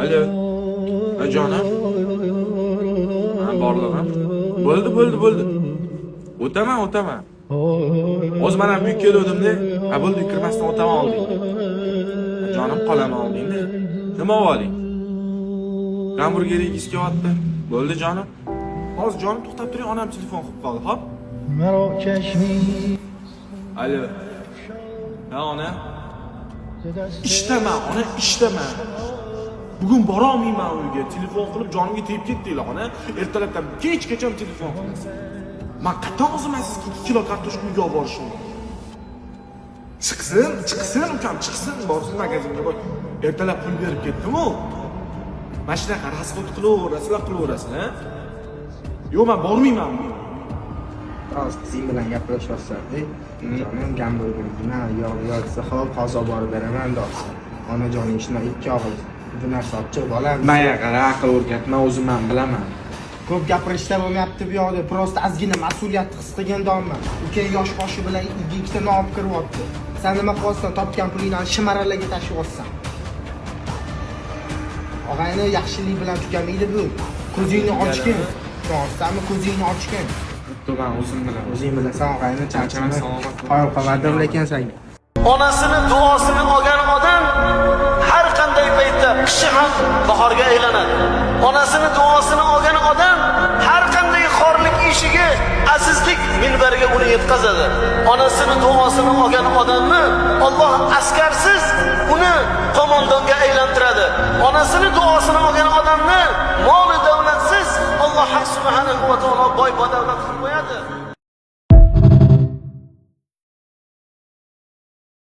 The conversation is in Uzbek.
Alo. Jonim. Borlig'im. Bo'ldi. O'taman. O'z men ham uyga kelgandim-da. Bo'ldi, kirmasdan o'taman olding. Jonim qolaman oldingda. Nima olding? Hamburger yegiz kelyapti. Bo'ldi jonim. Hozir jonim to'xtab turing, onam telefon qilib qoldi, xo'p? Alo. Ha, ona. Ishdaman. Bugun bora olmayman uyga. Telefon qilib jonimga tegib ketdinglar, ona. Ertalabdan kechgacha telefon qilasan. Men qachon o'zimman sizga 2 kilo kartoshka uyga olib borishim? Chiqsin, ukam, chiqsin, borsin magazinga bor. Ertalab pul berib ketdim-ku. Mana shunaqa rasxod qilaverasizlar, ha? Yo'q, men bormayman. Hozir qizing bilan gaplashyapsan-da. Jonim gamburgini yo'qsa, xo'p, hozir borib beraman do'st. Onajon ishni 2 og'iz. Bu narsa obchi bolam. Menga qara, aql o'rgatma, o'zim ham bilaman. Ko'p gapirishda bo'lmayapti bu yoqda. Prosta ozgina mas'uliyatni his qilgan domman. Uka yosh boshi bilan uyga ikkita non olib kiryapti. Sen nima qilyapsan? Topgan pulingni shimaralarga tashyapsan. Og'ayni yaxshilik bilan tugamaydi bu. Ko'zingni ochgin. To'g'risimi, ko'zingni ochgin. Men O'zing bilasan, og'ayni charchaman. Qo'yib qolmadim lekin sen. Onasini duosini olgan odam har qanday paytda qishi ham bahorga aylanadi. Onasini duosini olgan odam har qanday xorlik ishiga azizlik minbariga uni yetkazadi. Onasini duosini olgan odamni Alloh askarsiz uni qo'mondonga aylantiradi. Onasini duosini olgan odamni mol davlatsiz Alloh subhanahu va taolo boy badavlat qilib qo'yadi.